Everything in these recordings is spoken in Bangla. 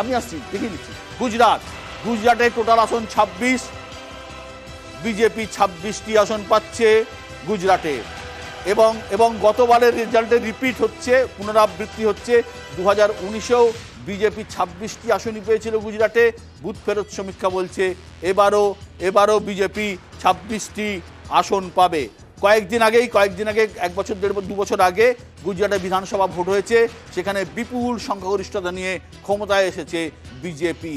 আমি আসছি দেখিয়ে দিচ্ছি। গুজরাটে টোটাল আসন 26, বিজেপি 26টি আসন পাচ্ছে গুজরাটে। এবং গতবারের রেজাল্টে রিপিট হচ্ছে, পুনরাবৃত্তি হচ্ছে। 2019-এও বিজেপি 26টি আসনই পেয়েছিল গুজরাটে। বুথ ফেরত সমীক্ষা বলছে এবারও বিজেপি 26টি আসন পাবে। কয়েকদিন আগে 1 বছর 1.5 বছর আগে গুজরাটে বিধানসভা ভোট হয়েছে, সেখানে বিপুল সংখ্যাগরিষ্ঠতা নিয়ে ক্ষমতায় এসেছে বিজেপি।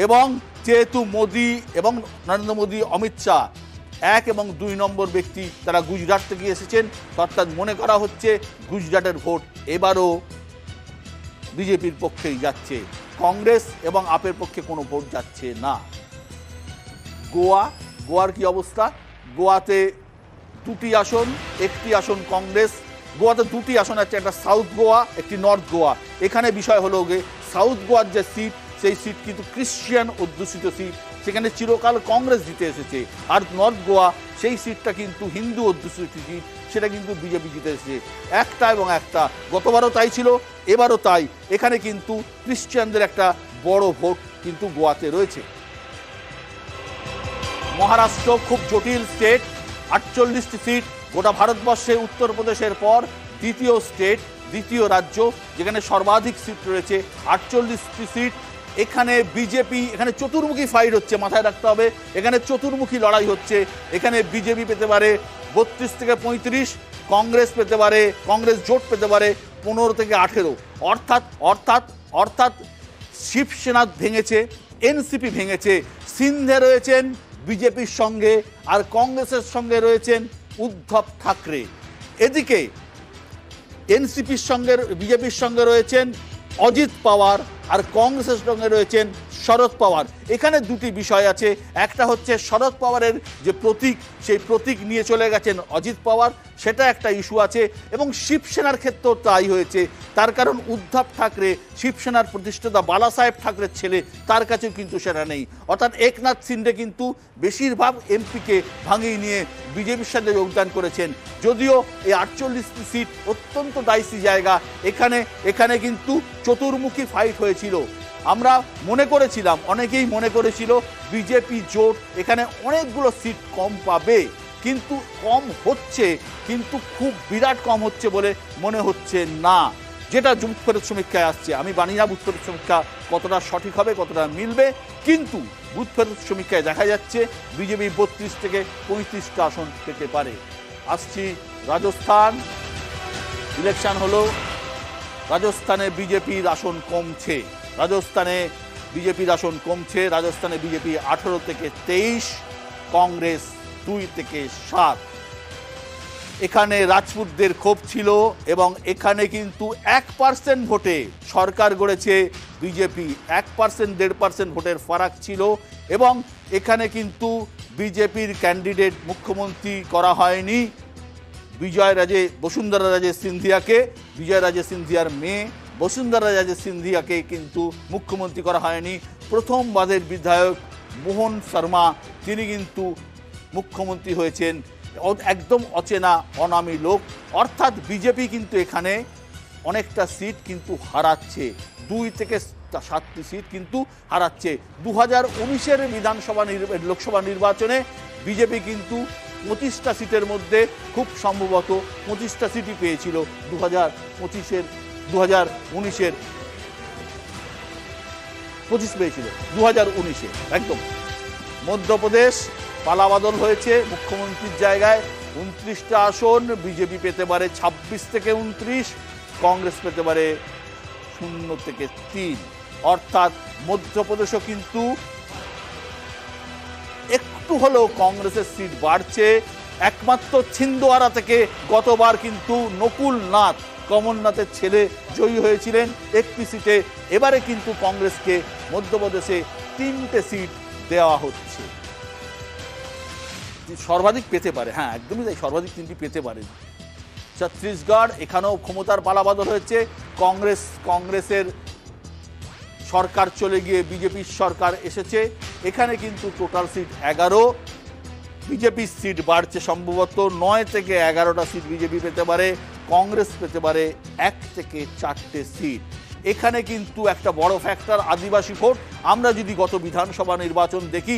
এবং যেহেতু মোদি এবং নরেন্দ্র মোদি, অমিত শাহ 1 এবং 2 নম্বর ব্যক্তি, তারা গুজরাট থেকে এসেছেন, অর্থাৎ মনে করা হচ্ছে গুজরাটের ভোট এবারও বিজেপির পক্ষেই যাচ্ছে, কংগ্রেস এবং আপের পক্ষে কোনো ভোট যাচ্ছে না। গোয়ার কি অবস্থা? গোয়াতে 2টি আসন, 1টি আসন কংগ্রেস। গোয়াতে 2টি আসন আছে, একটা সাউথ গোয়া, একটি নর্থ গোয়া। এখানে বিষয় হলো সাউথ গোয়ার যে সিট, সেই সিট কিন্তু ক্রিশ্চিয়ান অধ্যুষিত সিট, সেখানে চিরকাল কংগ্রেস জিতে এসেছে। আর নর্থ গোয়া, সেই সিটটা কিন্তু হিন্দু অধ্যুষিত সিট, সেটা কিন্তু বিজেপি জিতে এসেছে। একটা এবং একটা, গতবারও তাই ছিল, এবারও তাই। এখানে কিন্তু ক্রিশ্চিয়ানদের একটা বড় ভোট কিন্তু গোয়াতে রয়েছে। মহারাষ্ট্র খুব জটিল স্টেট, 48টি সিট, গোটা ভারতবর্ষে উত্তরপ্রদেশের পর দ্বিতীয় রাজ্য যেখানে সর্বাধিক সিট রয়েছে, 48টি সিট। এখানে বিজেপি, এখানে চতুর্মুখী ফাইট হচ্ছে, মাথায় রাখতে হবে, এখানে চতুর্মুখী লড়াই হচ্ছে। এখানে বিজেপি পেতে পারে 32 থেকে 35, কংগ্রেস জোট পেতে পারে 15 থেকে 18। অর্থাৎ শিবসেনা ভেঙেছে, এনসিপি ভেঙেছে। সিন্ধে রয়েছেন বিজেপির সঙ্গে, আর কংগ্রেসের সঙ্গে রয়েছেন উদ্ধব ঠাকরে। এদিকে এনসিপির সঙ্গে, বিজেপির সঙ্গে রয়েছেন অজিত পাওয়ার, আর কংগ্রেসের সঙ্গে রয়েছেন শরদ পাওয়ার। এখানে 2টি বিষয় আছে। একটা হচ্ছে শরদ পাওয়ারের যে প্রতীক, সেই প্রতীক নিয়ে চলে গেছেন অজিত পাওয়ার, সেটা একটা ইস্যু আছে। এবং শিবসেনার ক্ষেত্রেও তাই হয়েছে। তার কারণ উদ্ধব ঠাকরে শিবসেনার প্রতিষ্ঠাতা বালাসাহেব ঠাকরের ছেলে, তার কাছেও কিন্তু সেটা নেই। অর্থাৎ একনাথ শিন্ডে কিন্তু বেশিরভাগ এমপিকে ভাঙিয়ে নিয়ে বিজেপির সাথে যোগদান করেছেন। যদিও এই 48টি সিট অত্যন্ত দায়সী জায়গা, এখানে কিন্তু চতুর্মুখী ফাইট হয়েছিল। আমরা অনেকেই মনে করেছিল বিজেপি জোট এখানে অনেকগুলো সিট কম পাবে, কিন্তু কম হচ্ছে, কিন্তু খুব বিরাট কম হচ্ছে বলে মনে হচ্ছে না, যেটা বুথ ফেরত সমীক্ষায় আসছে। আমি জানি না বুথ ফেরত সমীক্ষা কতটা সঠিক হবে, কতটা মিলবে, কিন্তু বুথ ফেরত সমীক্ষায় দেখা যাচ্ছে বিজেপি 32 থেকে 35টা আসন পেতে পারে। আসছি রাজস্থান, ইলেকশন হলো, রাজস্থানে বিজেপির আসন কমছে। রাজস্থানে বিজেপি 18 থেকে 23, কংগ্রেস 2 থেকে 7। এখানে রাজপুতদের ক্ষোভ ছিল, এবং এখানে কিন্তু 1% ভোটে সরকার গড়েছে বিজেপি। 1%, 1.5% ভোটের ফারাক ছিল। এবং এখানে কিন্তু বিজেপির ক্যান্ডিডেট মুখ্যমন্ত্রী করা হয়নি বসুন্ধরা রাজে সিন্ধিয়াকে। বিজয় রাজে সিন্ধিয়ার মেয়ে বসুন্ধরা রাজে সিন্ধিয়াকে কিন্তু মুখ্যমন্ত্রী করা হয়নি। প্রথম বাদের বিধায়ক মোহন শর্মা, তিনি কিন্তু মুখ্যমন্ত্রী হয়েছেন, একদম অচেনা অনামী লোক। অর্থাৎ বিজেপি কিন্তু এখানে অনেকটা সিট কিন্তু হারাচ্ছে, 2 থেকে 7টি সিট কিন্তু হারাচ্ছে। 2019-এর লোকসভা নির্বাচনে বিজেপি কিন্তু 25টা সিটের মধ্যে খুব সম্ভবত 25টা সিটই পেয়েছিল 2019-এর 25 পেয়েছিল 2019-এ। একদম মধ্যপ্রদেশ পালাবদল হয়েছে, মুখ্যমন্ত্রীর জায়গায় 29টা আসন বিজেপি পেতে পারে 26 থেকে 29, কংগ্রেস পেতে পারে 0 থেকে 3। অর্থাৎ মধ্যপ্রদেশও কিন্তু একটু হলেও কংগ্রেসের সিট বাড়ছে। একমাত্র ছিন্দওয়ারা থেকে গতবার কিন্তু নকুল নাথ, কমলনাথের ছেলে, জয়ী হয়েছিলেন 1টি সিটে। এবারে কিন্তু কংগ্রেসকে মধ্যপ্রদেশে 3টে সিট দেওয়া হচ্ছে। সর্বাধিক পেতে পারে, হ্যাঁ একদমই তাই, সর্বাধিক 3টি পেতে পারে। ছত্তিশগড়, এখানেও ক্ষমতার পালাবদল হয়েছে। কংগ্রেসের সরকার চলে গিয়ে বিজেপির সরকার এসেছে। এখানে কিন্তু টোটাল সিট 11, বিজেপির সিট বাড়ছে সম্ভবত 9 থেকে 11টা সিট বিজেপি পেতে পারে, কংগ্রেস পেতে পারে 1 থেকে 4টে সিট। এখানে কিন্তু একটা বড় ফ্যাক্টর আদিবাসী ভোট। আমরা যদি গত বিধানসভা নির্বাচন দেখি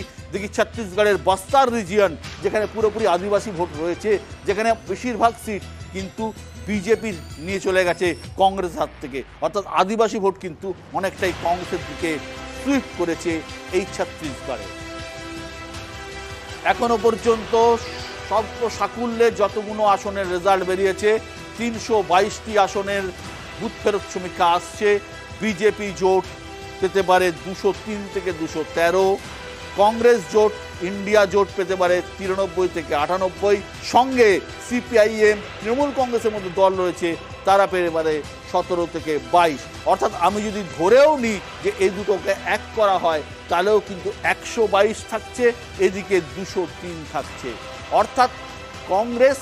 ছত্তিশগড়ের বস্তার রিজিয়ন, যেখানে পুরোপুরি আদিবাসী ভোট রয়েছে, যেখানে বেশিরভাগ সিট কিন্তু বিজেপির নিয়ে চলে গেছে কংগ্রেস হাত থেকে, অর্থাৎ আদিবাসী ভোট কিন্তু অনেকটাই কংগ্রেসের দিকে সুইপ করেছে এই ছত্তিশগড়ে। এখনো পর্যন্ত স্বল্প সাকুল্যে যতগুলো আসনের রেজাল্ট বেরিয়েছে, 322টি আসনের বুথ ফেরত সমীক্ষা আসছে। বিজেপি জোট পেতে পারে 203 থেকে 213, কংগ্রেস জোট ইন্ডিয়া জোট পেতে পারে 93 থেকে 98, সঙ্গে সিপিআইএম তৃণমূল কংগ্রেসের মধ্যে দল রয়েছে, তারা পেতে পারে 17 থেকে 22। অর্থাৎ আমি যদি ধরেও নিই যে এই দুটোকে এক করা হয়, তাহলেও কিন্তু 122 থাকছে, এদিকে 203 থাকছে। অর্থাৎ কংগ্রেস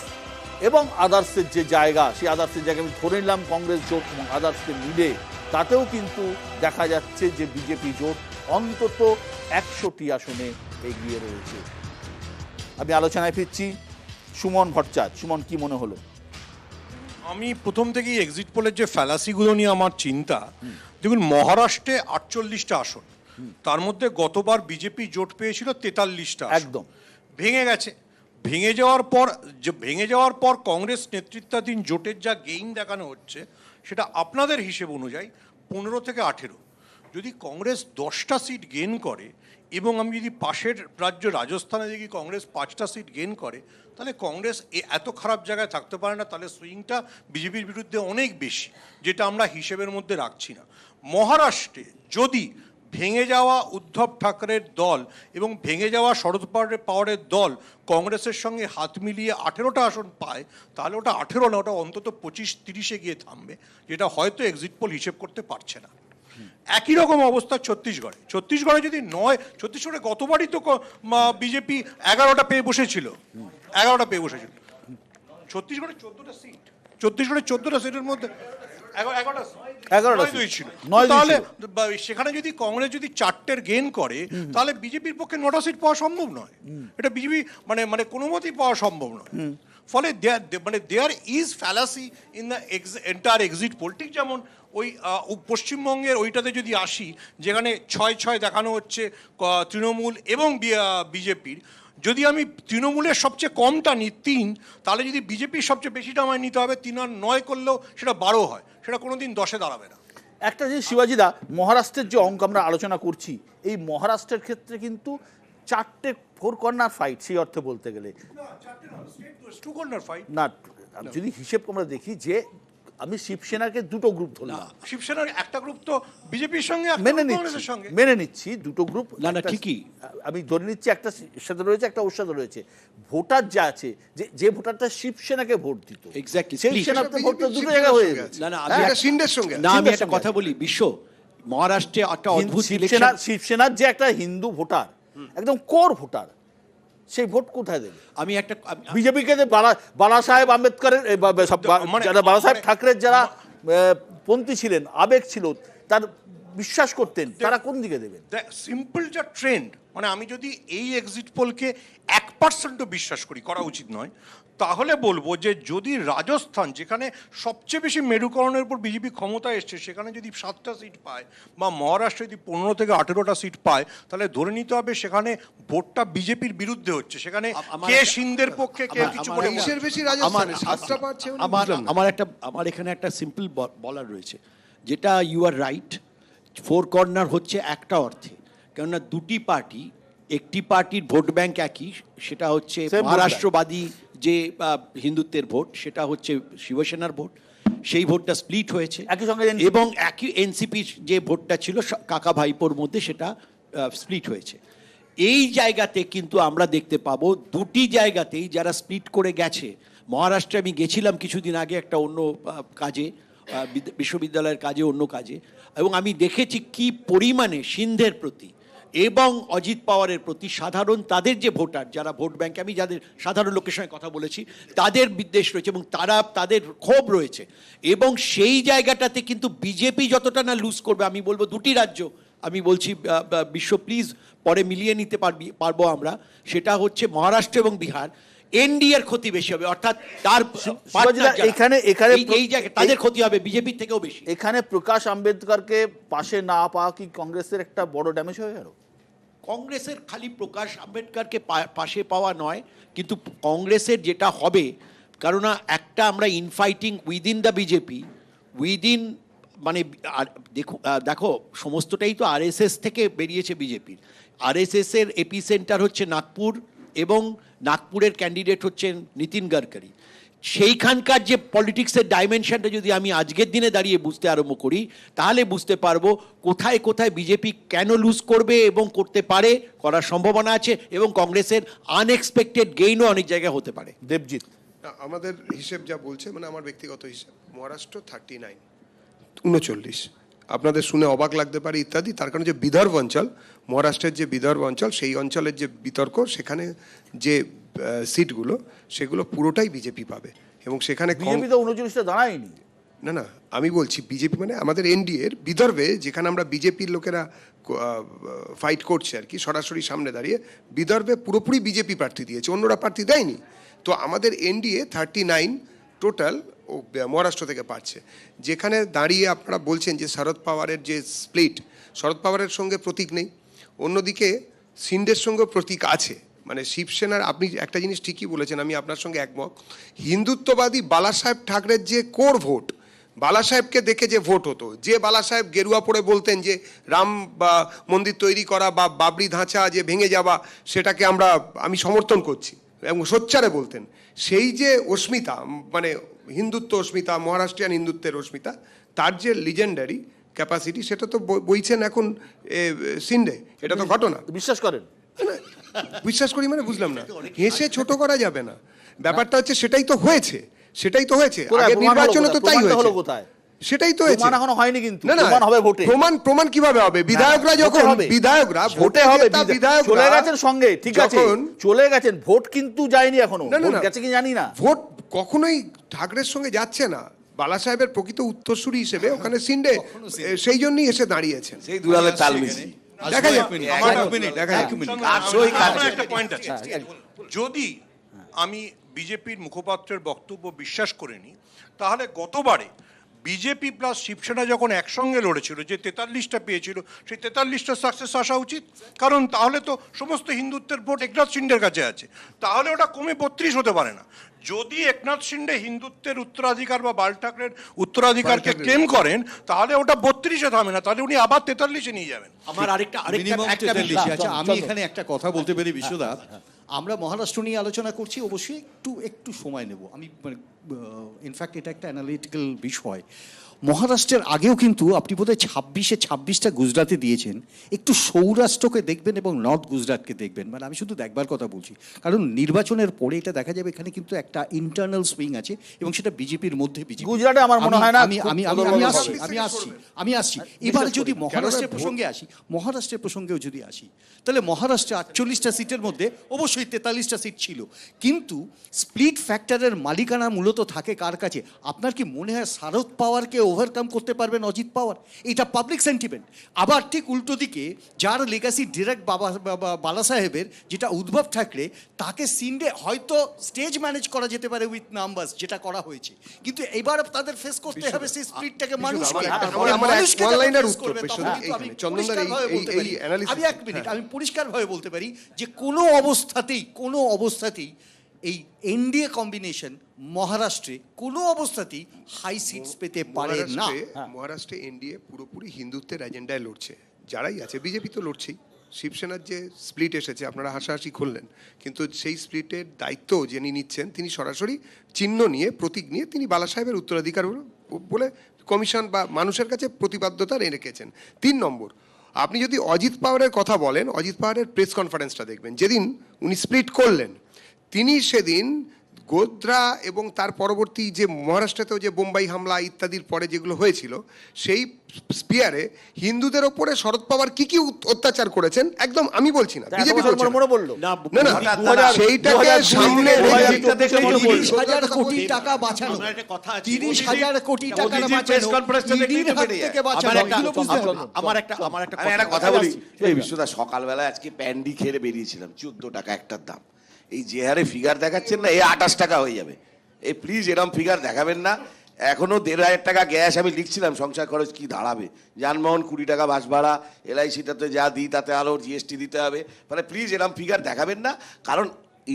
এবং আদার্সের যে জায়গা, সেই আদার্সের জায়গা আমি ধরে নিলাম কংগ্রেস জোট এবং আদার্সকে মিলে, তাতেও কিন্তু দেখা যাচ্ছে যে বিজেপি জোট অন্তত 100টি আসনে এগিয়ে রয়েছে। আমি আলোচনায় ফিরছি। সুমন ভট্টাচার্য, সুমন, কি মনে হলো? আমি প্রথম থেকেই এক্সিট পোলের যে ফ্যালাসিগুলো নিয়ে আমার চিন্তা, দেখুন মহারাষ্ট্রে 48টা আসন, তার মধ্যে গতবার বিজেপি জোট পেয়েছিল 43টা, একদম ভেঙে গেছে। ভেঙে যাওয়ার পর কংগ্রেস নেতৃত্বাধীন জোটের যা গেইন দেখানো হচ্ছে, সেটা আপনাদের হিসেব অনুযায়ী 15 থেকে 18। যদি কংগ্রেস 10টা সিট গেইন করে এবং আমি যদি পাশের রাজ্য রাজস্থানে দেখি কংগ্রেস 5টা সিট গেইন করে, তাহলে কংগ্রেস এত খারাপ জায়গায় থাকতে পারে না। তাহলে সুইংটা বিজেপির বিরুদ্ধে অনেক বেশি, যেটা আমরা হিসেবের মধ্যে রাখছি না। মহারাষ্ট্রে যদি ভেঙে যাওয়া উদ্ধব ঠাকরের দল এবং ভেঙে যাওয়া শরদ পাওয়ারের দল কংগ্রেসের সঙ্গে হাত মিলিয়ে 18টা আসন পায়, তাহলে ওটা 18 না, ওটা অন্তত 25-30-এ গিয়ে থামবে, যেটা হয়তো এক্সিট পোল হিসেব করতে পারছে না। একই রকম অবস্থা ছত্তিশগড়ে যদি নয়, ছত্তিশগড়ে গতবারই তো বিজেপি 11টা পেয়ে বসেছিল। ছত্তিশগড়ে 14টা সিটের মধ্যে 11টা ছিল। তাহলে সেখানে যদি কংগ্রেস যদি 4টের গেইন করে, তাহলে বিজেপির পক্ষে 9টা সিট পাওয়া সম্ভব নয়। এটা বিজেপি মানে কোনো মতেই পাওয়া সম্ভব নয়। ফলে there is fallacy in the entire exit poll. ঠিক যেমন ওই পশ্চিমবঙ্গের ওইটাতে যদি আসি, যেখানে 6-6 দেখানো হচ্ছে তৃণমূল এবং বিজেপির, যদি আমি তৃণমূলের সবচেয়ে কমটা নিই 3, তাহলে যদি বিজেপির সবচেয়ে বেশিটা আমায় নিতে হবে 3 আর 9 করলেও সেটা 12 হয়, সেটা কোনোদিন 10-এ দাঁড়াবে না। একটা যে শিবাজিদা, মহারাষ্ট্রের যে অঙ্ক আমরা আলোচনা করছি, এই মহারাষ্ট্রের ক্ষেত্রে কিন্তু 4টে 4 কর্নার ফাইট, সেই অর্থে বলতে গেলে না। যদি হিসেব আমরা দেখি যে আমি শিবসেনাকে দুটো গ্রুপ ধরলাম, শিবসেনার একটা গ্রুপ তো বিজেপির সঙ্গে মেনে নিচ্ছি, দুটো গ্রুপ না ঠিকই, আমি ধরে নিচ্ছি একটা সাথে রয়েছে, একটা ওর সাথে রয়েছে। ভোটার যা আছে, যে ভোটারটা শিবসেনাকে ভোট দিত, সেই সেনাতে ভোটটা দুটো জায়গায় হয়ে গেছে। আমি একটা কথা বলি, বিশ্ব মহারাষ্ট্রে একটা অদ্ভুত শিবসেনার যে একটা হিন্দু ভোটার, একদম কোর ভোটার, সেই ভোট কোথায় দেবে? আমি একটা বিজেপিকে বালা সাহেব আম্বেদকরের, যারা বালা সাহেব ঠাকরের যারা পন্থী ছিলেন, আবেগ ছিল, তার বিশ্বাস করতেন, তারা কোন দিকে দেবেন? সিম্পল যা ট্রেন্ড, মানে আমি যদি এই এক্সিট পোলকে 1%ও বিশ্বাস করা উচিত নয়, তাহলে বলবো যে যদি রাজস্থান, যেখানে সবচেয়ে বেশি মেরুকরণের উপর বিজেপি ক্ষমতায় এসছে, সেখানে যদি 7টা সিট পায়, বা মহারাষ্ট্রে যদি 15 থেকে 18টা সিট পায়, তাহলে ধরে নিতে হবে সেখানে ভোটটা বিজেপির বিরুদ্ধে হচ্ছে। সেখানে কে সিন্ধের পক্ষে, কে কিছু করে। আমার এখানে একটা সিম্পল বলার রয়েছে, যেটা ইউ আর রাইট, 4 কর্নার হচ্ছে একটা অর্থে, কেননা দুটি পার্টি, একটি পার্টির ভোট ব্যাংক একই, সেটা হচ্ছে মহারাষ্ট্রবাদী যে হিন্দুত্বের ভোট, সেটা হচ্ছে শিবসেনার ভোট, সেই ভোটটা স্প্লিট হয়েছে, এবং একই এনসিপির যে ভোটটা ছিল কাকা ভাইপোর মধ্যে, সেটা স্প্লিট হয়েছে। এই জায়গাতে কিন্তু আমরা দেখতে পাবো দুটি জায়গাতেই যারা স্প্লিট করে গেছে। মহারাষ্ট্রে আমি গেছিলাম কিছুদিন আগে একটা অন্য কাজে, বিশ্ববিদ্যালয়ের কাজে, অন্য কাজে, এবং আমি দেখেছি কি পরিমাণে সিন্ধের প্রতি এবং অজিত পাওয়ারের প্রতি সাধারণ তাদের যে ভোটার, যারা ভোট ব্যাংকে, আমি যাদের সাধারণ লোকের সঙ্গে কথা বলেছি, তাদের বিদ্বেষ রয়েছে এবং তাদের ক্ষোভ রয়েছে। এবং সেই জায়গাটাতে কিন্তু বিজেপি যতটা না লুজ করবে, আমি বলবো দুটি রাজ্য, আমি বলছি বিশ্ব প্লিজ পরে মিলিয়ে নিতে পারবো আমরা, সেটা হচ্ছে মহারাষ্ট্র এবং বিহার। এনডিএর ক্ষতি বেশি হবে, অর্থাৎ তার শিবাজিদা, এখানে এই জায়গায় তাদের ক্ষতি হবে বিজেপির থেকেও বেশি। এখানে প্রকাশ আম্বেদকরকে পাশে না পাওয়া কি কংগ্রেসের একটা বড় ড্যামেজ হয়ে গেল? কংগ্রেসের খালি প্রকাশ আম্বেদকরকে পাশে পাওয়া নয়, কিন্তু কংগ্রেসের যেটা হবে, কারণ একটা আমরা ইনফাইটিং উইদিন দ্য বিজেপি, উইদিন মানে দেখো সমস্তটাই তো আরএসএস থেকে বেরিয়েছে বিজেপির। আরএসএস এর এপি সেন্টার হচ্ছে নাগপুর, এবং নাগপুরের ক্যান্ডিডেট হচ্ছেন নীতিন গডকরি। সেইখানকার যে পলিটিক্সের ডাইমেনশনটা যদি আমি আজকের দিনে দাঁড়িয়ে বুঝতে আরম্ভ করি, তাহলে বুঝতে পারবো কোথায় কোথায় বিজেপি কেন লুজ করবে এবং করতে পারে, করার সম্ভাবনা আছে, এবং কংগ্রেসের আনএক্সপেক্টেড গেইনও অনেক জায়গায় হতে পারে। দেবজিৎ, না, আমাদের হিসেব যা বলছে, মানে আমার ব্যক্তিগত হিসেব, মহারাষ্ট্র 39 আপনাদের শুনে অবাক লাগতে পারে ইত্যাদি, তার কারণ যে বিদর্ভ অঞ্চল, মহারাষ্ট্রের যে বিদর্ভ অঞ্চল, সেই অঞ্চলের যে বিতর্ক, সেখানে যে সিটগুলো সেগুলো পুরোটাই বিজেপি পাবে, এবং সেখানে বিজেপি তো 39টা দাঁড়ায়নি। না না, আমি বলছি বিজেপি মানে আমাদের এনডিএর বিদর্ভে, যেখানে আমরা বিজেপির লোকেরা ফাইট করছে আর কি, সরাসরি সামনে দাঁড়িয়ে বিদর্ভে পুরোপুরি বিজেপি প্রার্থী দিয়েছে, অন্যরা প্রার্থী দেয়নি। তো আমাদের এনডিএ 39 টোটাল ও মহারাষ্ট্র থেকে পাচ্ছে। যেখানে দাঁড়িয়ে আপনারা বলছেন যে শরদ পাওয়ারের যে স্প্লিট, শরদ পাওয়ারের সঙ্গে প্রতীক নেই, অন্যদিকে সিন্ডের সঙ্গে প্রতীক আছে। মানে শিবসেনার, আপনি একটা জিনিস ঠিকই বলেছেন, আমি আপনার সঙ্গে একমত, হিন্দুত্ববাদী বালাসাহেব ঠাকরের যে কোর ভোট, বালাসাহেবকে দেখে যে ভোট হতো, যে বালাসাহেব গেরুয়া পরে বলতেন যে রাম বা মন্দির তৈরি করা বা বাবরি ধাঁচা যে ভেঙে যাওয়া, সেটাকে আমি সমর্থন করছি, এবং সোচ্চারে বলতেন, সেই যে অস্মিতা, মানে হিন্দুত্ব অস্মিতা, মহারাষ্ট্রিয়ান হিন্দুত্বের অস্মিতা, তার যে লিজেন্ডারি ক্যাপাসিটি, সেটা তো বইছেন এখন সিন্ডে। এটা তো ঘটনা। বিশ্বাস করেন? বিশ্বাস করি মানে বুঝলাম না, হেসে ছোট করা যাবে না, ব্যাপারটা হচ্ছে সেটাই তো হয়েছে, সেটাই তো হয়েছে, আগের নির্বাচনে তো তাই হয়েছে, সেটাই তো হয়েছে। প্রমাণ এখনো হয়নি, কিন্তু না না, প্রমাণ হবে ভোটে। প্রমাণ কিভাবে হবে? বিধায়করা যখন ভোটে হবে, চলে গেছেন সঙ্গে, ঠিক আছে, চলে গেছেন, ভোট কিন্তু যায়নি এখনো, ভোট গেছে কি জানি না। ভোট কখনোই ঠাকরের সঙ্গে যাচ্ছে না, বালা সাহেবের প্রকৃত উত্তরসূরি হিসেবে ওখানে সিন্ডে সেই জন্যই এসে দাঁড়িয়েছেন। সেই দুলালে তাল মিশি দেখা যাক, একটা পয়েন্ট আছে। যদি আমি বিজেপির মুখপাত্রের বক্তব্য বিশ্বাস করিনি, তাহলে গতবারে বিজেপি প্লাস শিবসেনা যখন একসঙ্গে লড়েছিল, যে 43টা পেয়েছিল, সেই 43টা সাকসেস আসা উচিত, কারণ তাহলে তো সমস্ত হিন্দুত্বের ভোট একনাথ শিন্ডের কাছে আছে, তাহলে ওটা কমে 32 হতে পারে না। যদি একনাথ শিন্ডে হিন্দুত্বের উত্তরাধিকার বা বাল ঠাকরের উত্তরাধিকারকে ক্লেম করেন, তাহলে ওটা 32-এ থামে না, তাহলে উনি আবার 43-এ নিয়ে যাবেন। আমার আরেকটা আচ্ছা, আমি এখানে একটা কথা বলতে পারি বিশ্বদা, আমরা মহারাষ্ট্র নিয়ে আলোচনা করছি, অবশ্যই একটু সময় নেব। আমি মানে ইনফ্যাক্ট এটা একটা অ্যানালিটিক্যাল বিষয়। মহারাষ্ট্রের আগেও কিন্তু আপনি বোধহয় 26টা গুজরাটে দিয়েছেন, একটু সৌরাষ্ট্রকে দেখবেন এবং নর্থ গুজরাটকে দেখবেন। মানে আমি শুধু দেখবার কথা বলছি, কারণ নির্বাচনের পরে এটা দেখা যাবে এখানে কিন্তু একটা ইন্টারনাল সুইং আছে, এবং সেটা বিজেপির মধ্যে। গুজরাটে আমার মনে হয় না। আমি আসছি এবার যদি মহারাষ্ট্রের প্রসঙ্গেও যদি আসি, তাহলে মহারাষ্ট্রে 48টা সিটের মধ্যে অবশ্যই 43টা সিট ছিল, কিন্তু স্প্লিট ফ্যাক্টরের মালিকানা মূলত থাকে কার কাছে? আপনার কি মনে হয় শরদ পাওয়ারকে ওভারকাম করতে পারবেন অজিত পাওয়ার? এটা পাবলিক সেন্টিমেন্ট। আবার ঠিক উল্টো দিকে যার লেগাসি ডিরেক্ট বালা সাহেবের, যেটা উদ্ধব ঠাকরে, তাকে সিন্ডে হয়তো স্টেজ ম্যানেজ করা যেতে পারে উইথ নাম্বারস, যেটা করা হয়েছে, কিন্তু এবার তাদের ফেস করতে হবে সেই স্প্লিটটাকে। আমি পরিষ্কারভাবে বলতে পারি যে কোনো অবস্থাতেই এই এনডিএ কম্বিনেশন মহারাষ্ট্রে কোনো অবস্থাতেই হাই সিটস পেতে পারে না। মহারাষ্ট্রে এনডিএ পুরোপুরি হিন্দুত্বের এজেন্ডায় লড়ছে, যারাই আছে, বিজেপি তো লড়ছেই, শিবসেনার যে স্প্লিট এসেছে আপনারা হাসাহাসি করলেন, কিন্তু সেই স্প্লিটের দায়িত্ব যিনি নিচ্ছেন, তিনি সরাসরি চিহ্ন নিয়ে, প্রতীক নিয়ে, তিনি বালা সাহেবের উত্তরাধিকার বলে কমিশন বা মানুষের কাছে প্রতিবাদ্যতা রেখেছেন। 3 নম্বর, আপনি যদি অজিত পাওয়ারের কথা বলেন, অজিত পাওয়ারের প্রেস কনফারেন্সটা দেখবেন, যেদিন উনি স্প্লিট করলেন, তিনি সেদিন গোধ্রা এবং তার পরবর্তী যে মহারাষ্ট্রেতেও যে বোম্বাই হামলা ইত্যাদির পরে যেগুলো হয়েছিল, সেই স্পিয়ারে হিন্দুদের ওপরে শরদ পাওয়ার কি কি অত্যাচার করেছেন, একদম আমি বলছি না, বিজেপি না, সেইটাকে সামনে 30,000 কোটি টাকা বাঁচানো, 30,000 কোটি টাকা আমার একটা কথা বলি। এই বিশ্বদা, সকালবেলা আজকে প্যান্ডি খেয়ে বেরিয়েছিলাম, 14 টাকা একটার দাম। এই যে হারে ফিগার দেখাচ্ছেন না, এ 28 টাকা হয়ে যাবে। এই প্লিজ এরকম ফিগার দেখাবেন না। এখনো 1,500 টাকা গ্যাস আমি লিখছিলাম, সংসার খরচ কি দাঁড়াবে, যানবাহন 20 টাকা বাস ভাড়া, LICটাতে যা দিই তাতে আরও GST দিতে হবে, মানে প্লিজ এরকম ফিগার দেখাবেন না। কারণ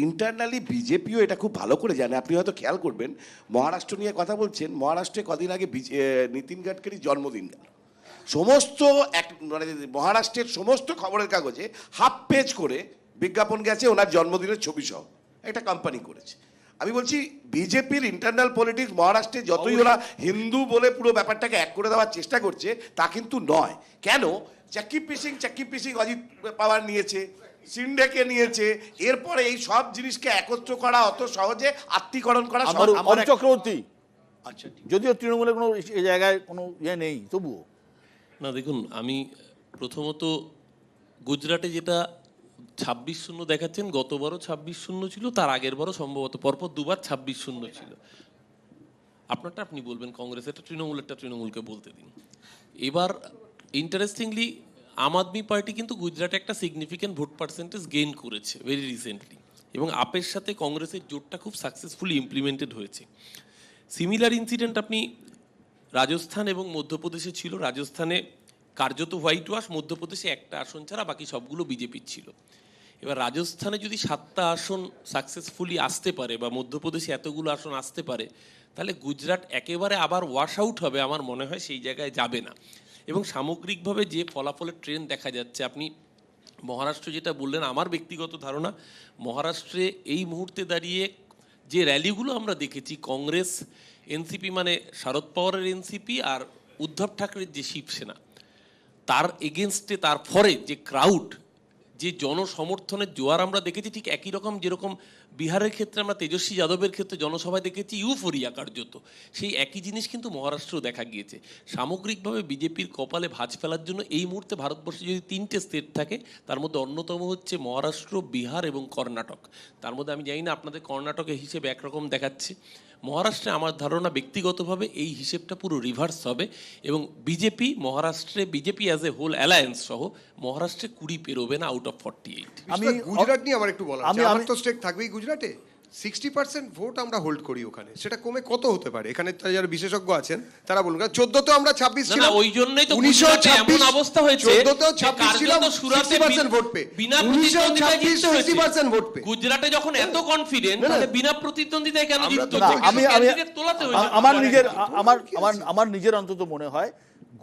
ইন্টারনালি বিজেপিও এটা খুব ভালো করে জানে। আপনি হয়তো খেয়াল করবেন, মহারাষ্ট্র নিয়ে কথা বলছেন, মহারাষ্ট্রে কদিন আগে নীতিন গাডকারির জন্মদিন গেল। সমস্ত মানে মহারাষ্ট্রের সমস্ত খবরের কাগজে হাফ পেজ করে বিজ্ঞাপন গেছে ওনার জন্মদিনের ছবি সহ, একটা কোম্পানি করেছে। আমি বলছি বিজেপির ইন্টারনাল পলিটিক্স মহারাষ্ট্রে যতই ওরা হিন্দু বলে পুরো ব্যাপারটাকে এক করে দেওয়ার চেষ্টা করছে তা কিন্তু নয়। কেন? চাক্কি পিসিং অজিত পাওয়ার নিয়েছে, সিন্ডেকে নিয়েছে, এরপরে এই সব জিনিসকে একত্র করা অত সহজে আত্মীকরণ করা অরূপ চক্রবর্তী, আচ্ছা, যদিও তৃণমূলের কোনো এই জায়গায় কোনো ইয়ে নেই, তবুও না, দেখুন, আমি প্রথমত গুজরাটে যেটা 26-0 দেখাচ্ছেন, গতবারও 26-0 ছিল, তার আগের বারও সম্ভবত পরপর দুবার 26-0 ছিল। আপনারটা আপনি বলবেন, কংগ্রেসেরটা তৃণমূলেরটা তৃণমূলকে বলতে দিন। এবার ইন্টারেস্টিংলি আম আদমি পার্টি কিন্তু গুজরাটে একটা সিগনিফিক্যান্ট ভোট পার্সেন্টেজ গেইন করেছে ভেরি রিসেন্টলি, এবং আপের সাথে কংগ্রেসের জোটটা খুব সাকসেসফুলি ইমপ্লিমেন্টেড হয়েছে। সিমিলার ইনসিডেন্ট আপনি রাজস্থান এবং মধ্যপ্রদেশে ছিল। রাজস্থানে কার্যত হোয়াইট ওয়াশ, মধ্যপ্রদেশে একটা আসন ছাড়া বাকি সবগুলো বিজেপির ছিল। এবার রাজস্থানে যদি 7টা আসন সাকসেসফুলি আসতে পারে বা মধ্যপ্রদেশে এতগুলো আসন আসতে পারে, তাহলে গুজরাট একেবারে আবার ওয়াশ আউট হবে, আমার মনে হয় সেই জায়গায় যাবে না। এবং সামগ্রিকভাবে যে ফলাফলের ট্রেন্ড দেখা যাচ্ছে, আপনি মহারাষ্ট্র যেটা বললেন, আমার ব্যক্তিগত ধারণা মহারাষ্ট্রে এই মুহূর্তে দাঁড়িয়ে যে র্যালিগুলো আমরা দেখেছি, কংগ্রেস এনসিপি মানে শারদ পাওয়ারের এনসিপি আর উদ্ধব ঠাকরের যে শিবসেনা, তার এগেনস্টে তার ফরে যে ক্রাউড, যে জনসমর্থনের জোয়ার আমরা দেখেছি, ঠিক একই রকম যেরকম বিহারের ক্ষেত্রে আমরা তেজস্বী যাদবের ক্ষেত্রে জনসভায় দেখেছি ইউফোরিয়া কার্যত, সেই একই জিনিস কিন্তু মহারাষ্ট্রেও দেখা গিয়েছে। সামগ্রিকভাবে বিজেপির কপালে ভাঁজ ফেলার জন্য এই মুহূর্তে ভারতবর্ষে যদি 3টে স্টেট থাকে, তার মধ্যে অন্যতম হচ্ছে মহারাষ্ট্র, বিহার এবং কর্ণাটক। তার মধ্যে আমি জানি না আপনাদের কর্ণাটকের হিসেবে একরকম দেখাচ্ছে, মহারাষ্ট্রে আমার ধারণা ব্যক্তিগতভাবে এই হিসেবটা পুরো রিভার্স হবে, এবং বিজেপি মহারাষ্ট্রে, BJP as a whole alliance সহ মহারাষ্ট্রে 20 পেরোবে না আউট অফ 48। আমি গুজরাট নিয়ে আমার একটু বলা আছে, আমার তো স্টেক থাকবেই গুজরাটে। 60% ভোট আমরা হোল্ড করি ওখানে, সেটা কমে কত হতে পারে? এখানে যারা বিশেষজ্ঞ আছেন তারা বলুন, 14তেও আমরা 26 না, ছিলাম, ওই জন্যই তো গুজরাটে এমন অবস্থা হয়েছে, 14তেও 26 ছিলাম, কার্যত সুরাতে 60% ভোট পেয়ে, বিনা প্রতিদ্বন্দ্বিতায় জিততে হয়েছে। 60% ভোট পেয়ে গুজরাটে যখন এত কনফিডেন্ট, তাহলে বিনা প্রতিদ্বন্দ্বিতায় কেন আমরা জিততে তো হচ্ছে? আমি ক্যান্ডিডেট তোলাতে হয়েছে। আমার নিজের অন্তত মনে হয়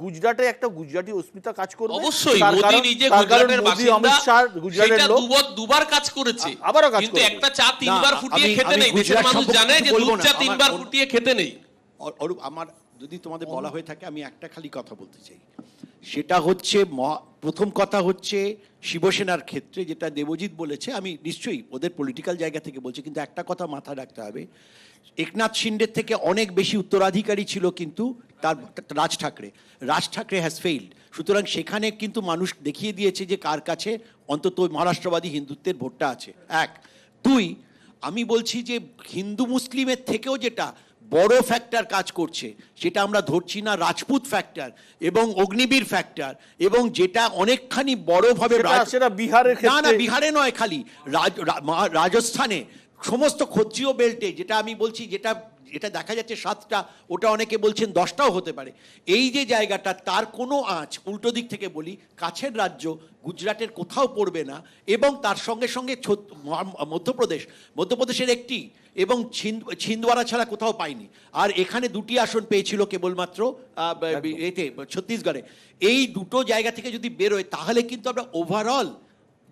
গুজরাটে একটা গুজরাটি অস্মিতা কাজ করবে। অবশ্যই তার মোদি কারণ- নিজে তার কারণ গুজরাটের মোদি, বাসিন্দা, অমিত শাহ গুজরাটের সেটা লোক, দুবার কাজ করেছে, আবারও কাজ কিন্তু করবে। একটা চা 3বার না, ফুটিয়ে আমি- খেতে আমি নেই। দেশের গুজরাট মানুষ সম্পর্কে জানে যে বলবো দুধ না, চা আমার 3বার ফুটিয়ে খেতে নেই। অরূপ, আমার যদি তোমাদের বলা হয়ে থাকে, আমি একটা খালি কথা বলতে চাই। সেটা হচ্ছে প্রথম কথা হচ্ছে শিবসেনার ক্ষেত্রে যেটা দেবজিৎ বলেছে, আমি নিশ্চয়ই ওদের পলিটিক্যাল জায়গা থেকে বলছি, কিন্তু একটা কথা মাথায় রাখতে হবে, একনাথ শিন্ডের থেকে অনেক বেশি উত্তরাধিকারী ছিল কিন্তু তার রাজ ঠাকরে হ্যাজ ফেইল্ড। সুতরাং সেখানে কিন্তু মানুষ দেখিয়ে দিয়েছে যে কার কাছে অন্তত মহারাষ্ট্রবাদী হিন্দুত্বের ভোটটা আছে। 1, 2, আমি বলছি যে হিন্দু মুসলিমের থেকেও যেটা বড় ফ্যাক্টর কাজ করছে, সেটা আমরা ধরছি না রাজপুত ফ্যাক্টর এবং অগ্নিবীর ফ্যাক্টর, এবং যেটা অনেকখানি বড়ভাবে সেটা বিহারের না, ক্ষেত্রে বিহারে নয়, খালি রাজস্থানে সমস্ত ক্ষত্রিয় বেল্টে, যেটা আমি বলছি, যেটা দেখা যাচ্ছে 7টা, ওটা অনেকে বলছেন 10টাও হতে পারে। এই যে জায়গাটা, তার কোনো আঁচ, উল্টো দিক থেকে বলি, কাছের রাজ্য গুজরাটের কোথাও পড়বে না, এবং তার সঙ্গে সঙ্গে মধ্যপ্রদেশের একটি, এবং ছিন্দওয়ারা ছাড়া কোথাও পায়নি। আর এখানে 2টি আসন পেয়েছিল কেবলমাত্র এতে ছত্তিশগড়ে। এই দুটো জায়গা থেকে যদি বেরোয়, তাহলে কিন্তু আমরা ওভারঅল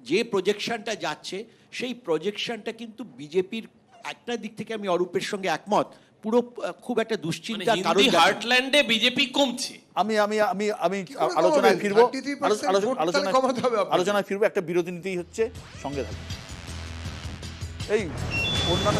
যে প্রজেকশনটা যাচ্ছে, সেই প্রজেকশনটা কিন্তু বিজেপির একটা দিক থেকে আমি অরূপের সঙ্গে একমত, পুরো খুব একটা দুশ্চিন্তা কারণ হিন্দি হার্টল্যান্ডে বিজেপি কমছে। আমি আলোচনায় ফিরবো, 33% ভোট তাহলে কমাতে হবে আপনাদের। আলোচনায় ফিরবো, একটা বিরতি নিতেই হচ্ছে, সঙ্গে থাকবে। এই অন্যান্য